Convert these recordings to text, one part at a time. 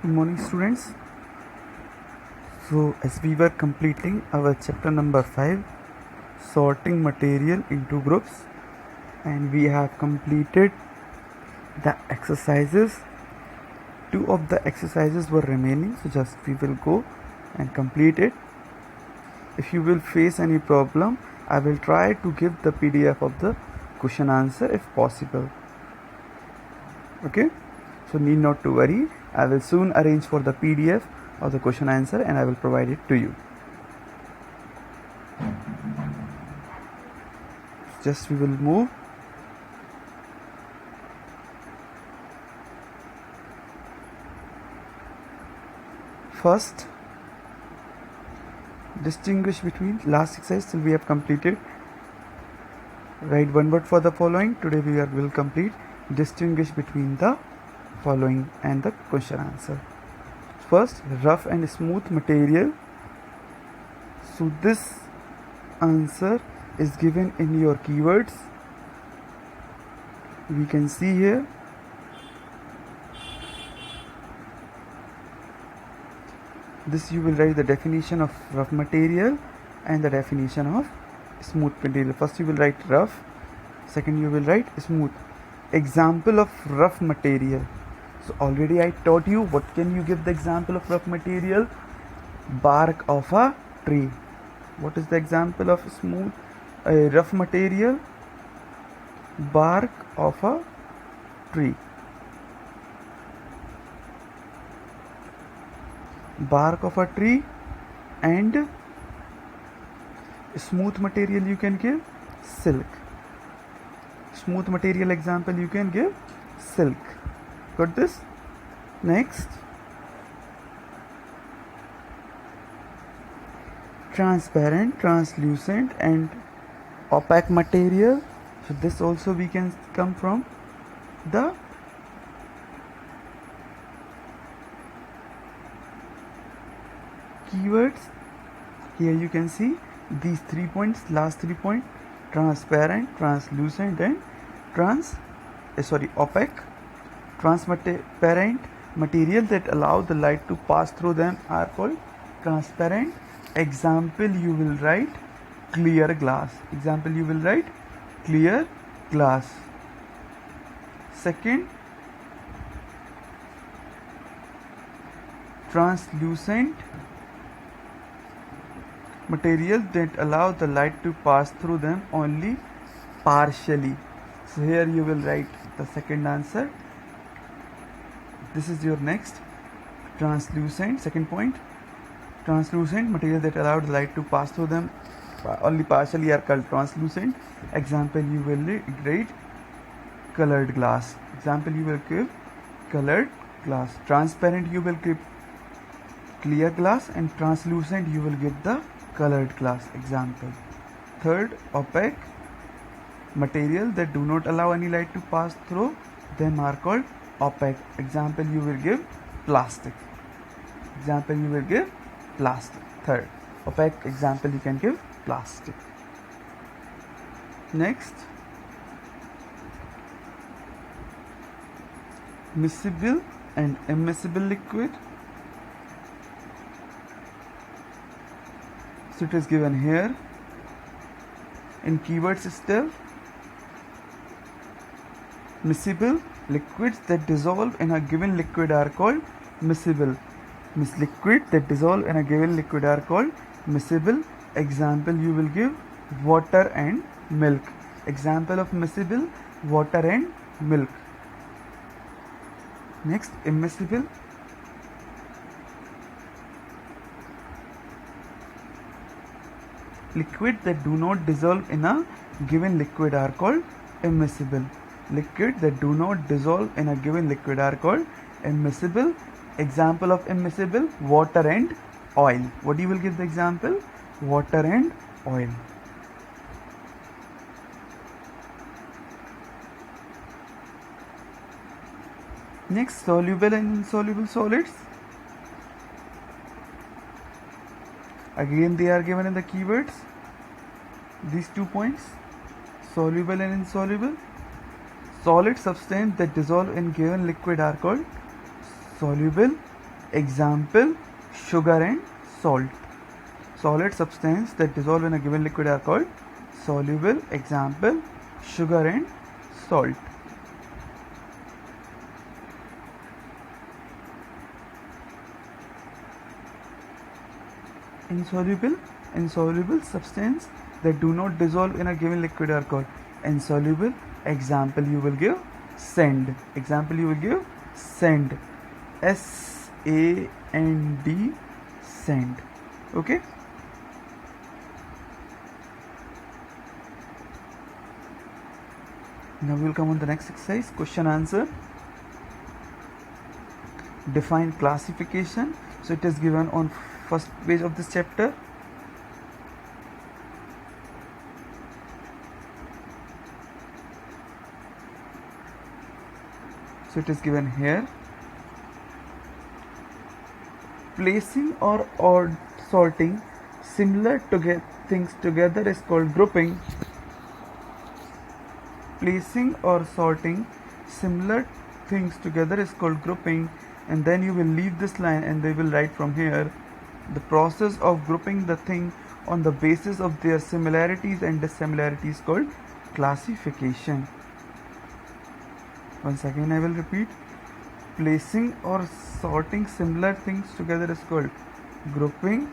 Good morning, students. So, as we were completing our chapter number 5, sorting material into groups, and we have completed the exercises. 2 of the exercises were remaining, so just we will go and complete it. If you will face any problem, I will try to give the PDF of the question answer if possible. Okay, so need not to worry. I will soon arrange for the PDF of the question answer and I will provide it to you. Just we will move. First, distinguish between last exercise till we have completed. Write one word for the following. Today we will complete distinguish between the following and the question answer. First, rough and smooth material. So this answer is given in your keywords. We can see here. This you will write the definition of rough material and the definition of smooth material. First you will write rough, second you will write smooth. Example of rough material. So already I taught you what can you give the example of rough material. Bark of a tree. What is the example of smooth rough material? Bark of a tree. Bark of a tree. And smooth material you can give silk. Smooth material example you can give silk. Got this? Next, transparent, translucent and opaque material. So this also we can come from the keywords. Here you can see these 3 points, last 3 points: transparent, translucent and opaque. Transparent material that allow the light to pass through them are called transparent. Example you will write clear glass. Example you will write clear glass. Second, translucent material that allow the light to pass through them only partially. So here you will write the second answer. This is your next translucent. Second point, translucent material that allow the light to pass through them only partially are called translucent. Example you will write colored glass. Example you will give colored glass. Transparent you will give clear glass and translucent you will give the colored glass example. Third, opaque material that do not allow any light to pass through them are called opaque. Example you will give plastic. Example you will give plastic. Third, opaque example you can give plastic. Next, miscible and immiscible liquid. So it is given here in keywords still. Miscible liquids that dissolve in a given liquid are called miscible. Liquid that dissolve in a given liquid are called miscible. Example you will give water and milk. Example of miscible, water and milk. Next, immiscible. Liquid that do not dissolve in a given liquid are called immiscible. Liquid that do not dissolve in a given liquid are called immiscible. Example of immiscible, water and oil. What you will give the example? Water and oil. Next, soluble and insoluble solids. Again they are given in the keywords. These 2 points, soluble and insoluble. Solid substance that dissolve in given liquid are called soluble. Example, sugar and salt. Solid substance that dissolve in a given liquid are called soluble. Example, sugar and salt. Insoluble substance that do not dissolve in a given liquid are called insoluble. Example, you will give sand. Example, you will give sand. SAND, sand. Okay. Now we will come on the next exercise. Question answer. Define classification. So it is given on first page of this chapter. So it is given here. Placing or odd sorting similar things together is called grouping. Placing or sorting similar things together is called grouping. And then you will leave this line and they will write from here. The process of grouping the thing on the basis of their similarities and dissimilarities called classification. Once again I will repeat. Placing or sorting similar things together is called grouping.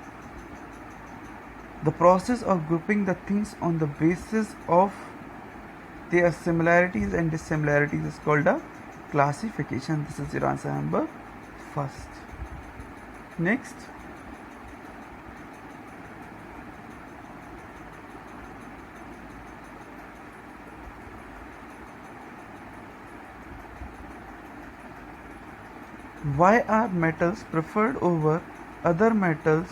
The process of grouping the things on the basis of their similarities and dissimilarities is called a classification. This is your answer number first. Next. Why are metals preferred over other metals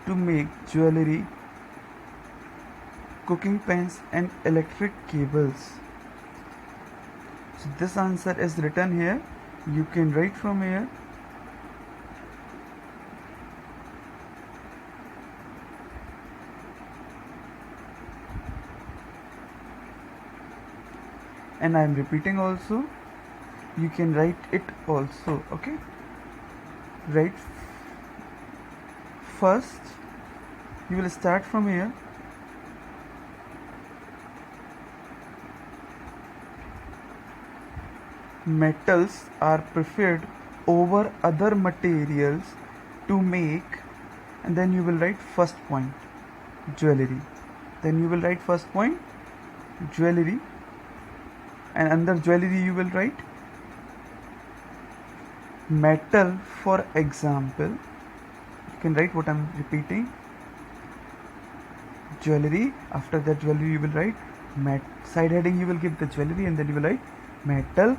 to make jewelry, cooking pans and electric cables? So this answer is written here. You can write from here. And I am repeating also. You can write it also. Okay. Right. First, you will start from here. Metals are preferred over other materials to make, and then you will write first point, jewelry. Then you will write first point, jewelry, and under jewelry you will write metal. For example, you can write what I am repeating, jewelry. After that jewelry you will write side heading, you will give the jewelry and then you will write metal.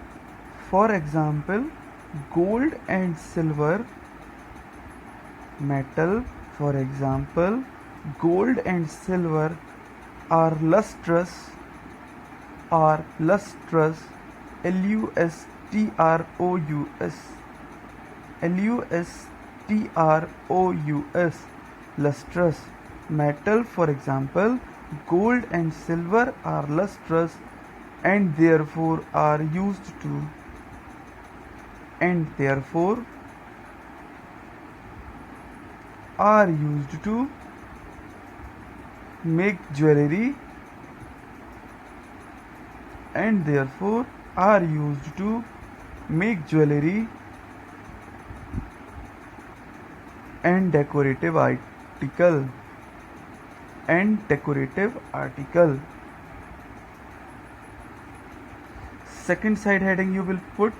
For example, gold and silver. Metal. For example, gold and silver are lustrous. Lustrous. Lustrous. Lustrous. Metal. For example, gold and silver are lustrous and therefore are used to make jewelry, and therefore are used to make jewelry and decorative article. Second side heading you will put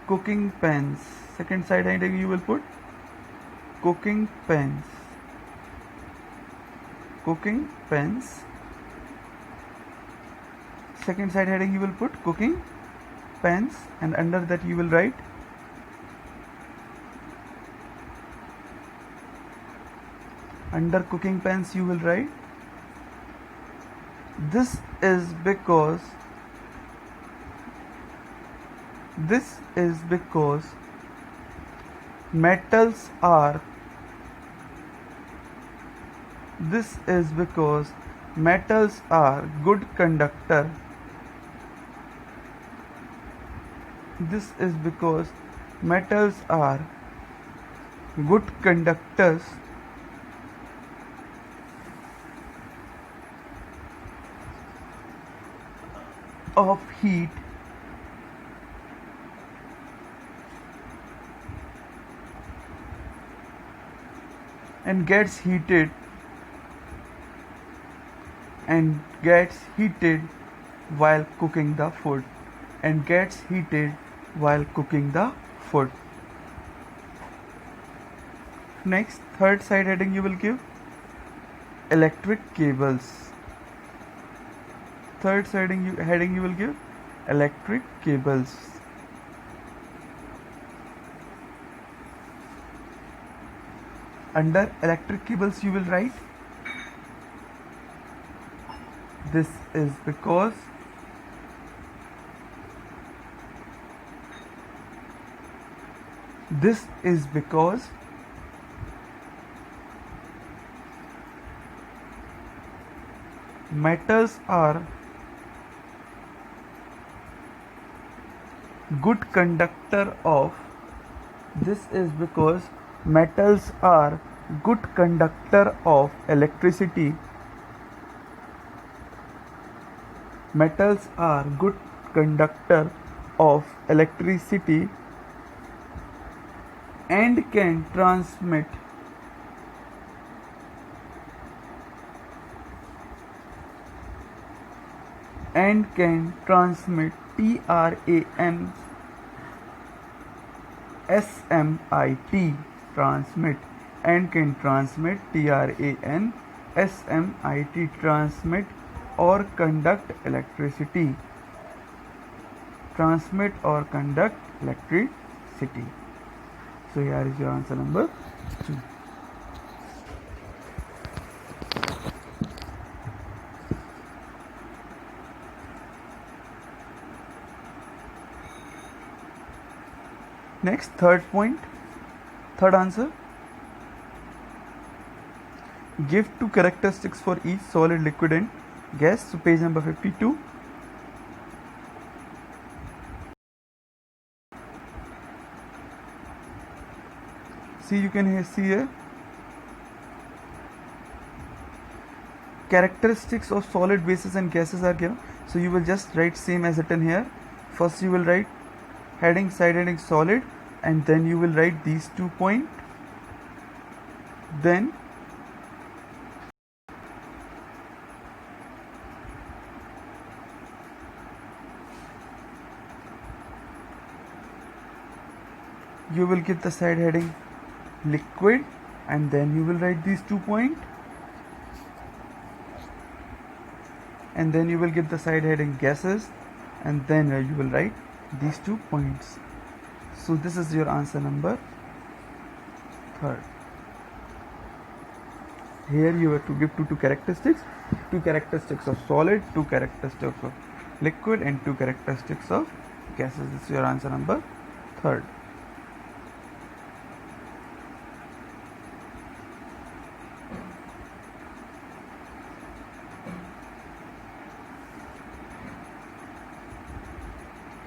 cooking pans. Second side heading you will put cooking pans. Second side heading you will put cooking pans, and under that you will write under cooking pans you will write this is because metals are good conductor This is because metals are good conductors of heat and gets heated while cooking the food Next, third side heading you will give electric cables. Third heading you will give electric cables. Under electric cables you will write, this is because metals are good conductor of electricity. Metals are good conductor of electricity and can transmit transmit or conduct electricity. So here is your answer number 2. Next, third answer. Give 2 characteristics for each solid, liquid and gas. So page number 52. See, you can see here characteristics of solid, bases and gases are given. So you will just write same as written here. First you will write heading, side heading solid, and then you will write these 2 points. Then you will give the side heading liquid, and then you will write these 2 points, and then you will give the side heading gases, and then you will write these 2 points. So this is your answer number 3rd. Here you have to give 2 characteristics, 2 characteristics of solid, 2 characteristics of liquid, and 2 characteristics of gases. This is your answer number 3rd.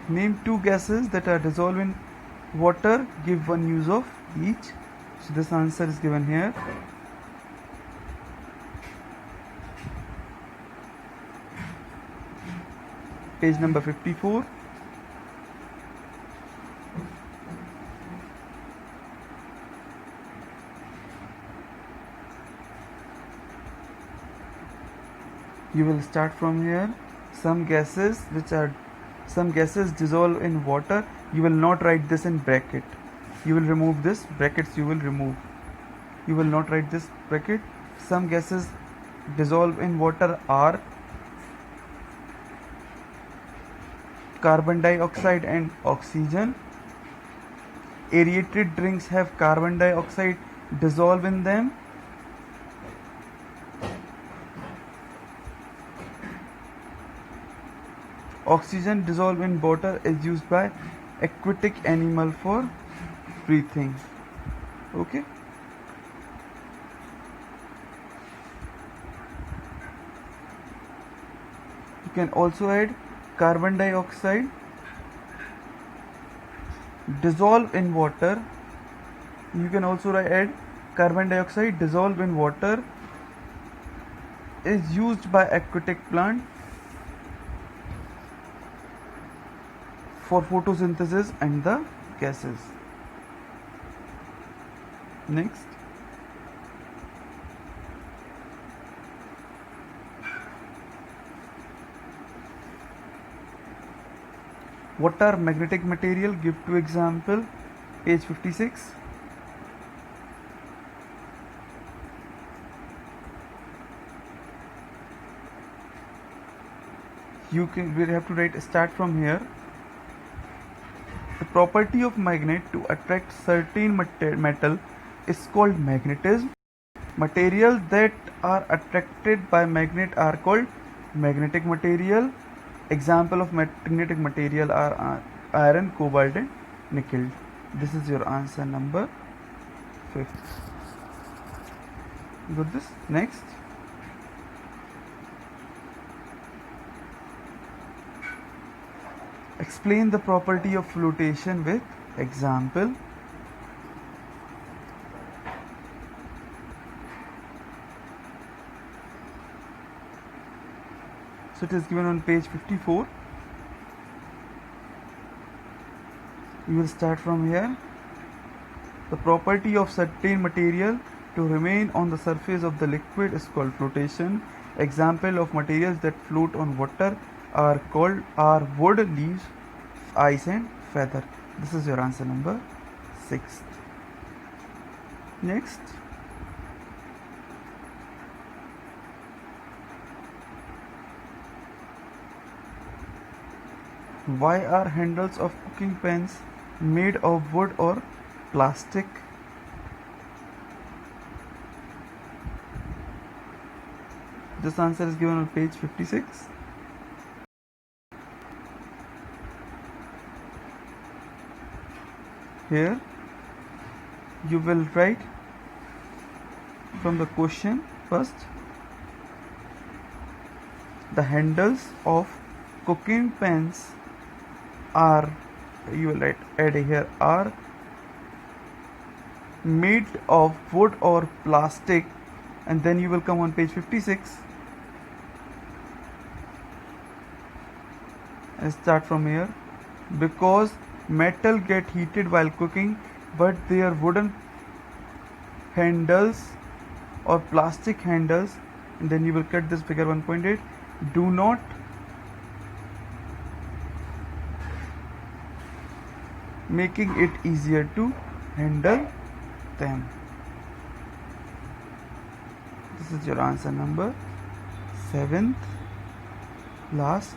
Name 2 gases that are dissolved in water. Give 1 use of each. So this answer is given here. Page number 54. You will start from here. Some gases dissolve in water. You will not write this in bracket. You will remove this brackets. You will not write this bracket. Some gases dissolve in water are carbon dioxide and oxygen. Aerated drinks have carbon dioxide dissolve in them. Oxygen dissolved in water is used by aquatic animal for breathing. Okay. You can also add carbon dioxide dissolve in water. You can also add carbon dioxide. Dissolve in water is used by aquatic plant for photosynthesis and the gases. Next, what are magnetic material? Give two example. Page 56. We have to write, start from here. The property of magnet to attract certain metal is called magnetism. Materials that are attracted by magnet are called magnetic material. Example of magnetic material are iron, cobalt and nickel. This is your answer number 5. Got this? Next. Explain the property of flotation with example. So it is given on page 54. You will start from here. The property of certain material to remain on the surface of the liquid is called flotation. Example of materials that float on water are wood, leaves, ice and feather. This is your answer number 6. Next, why are handles of cooking pans made of wood or plastic? This answer is given on page 56. Here you will write from the question first. The handles of cooking pans are, you will write, add here, are made of wood or plastic, and then you will come on page 56 and start from here. Because metal get heated while cooking, but their wooden handles or plastic handles, and then you will cut this figure 1.8, do not making it easier to handle them. This is your answer number 7th, last.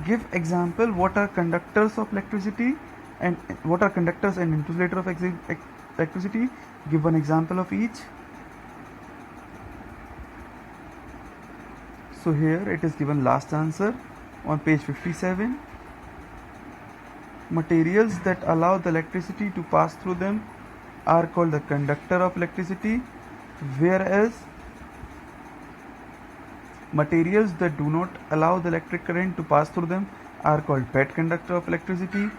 Give example what are conductors of electricity and what are conductors and insulator of electricity. Give one example of each. So here it is given last answer on page 57. Materials that allow the electricity to pass through them are called the conductor of electricity, whereas materials that do not allow the electric current to pass through them are called bad conductor of electricity.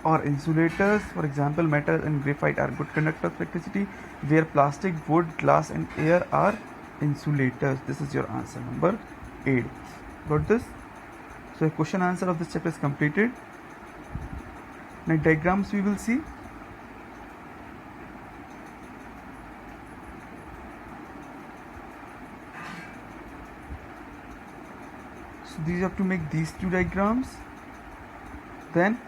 Or insulators, for example, metal and graphite are good conductor of electricity, where plastic, wood, glass and air are insulators. This is your answer number 8. Got this? So the question answer of this chapter is completed. Now diagrams we will see. So these you have to make these two diagrams. Then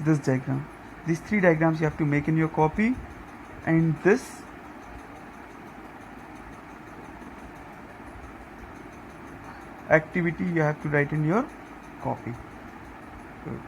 this diagram. These 3 diagrams you have to make in your copy, and this activity you have to write in your copy. Good.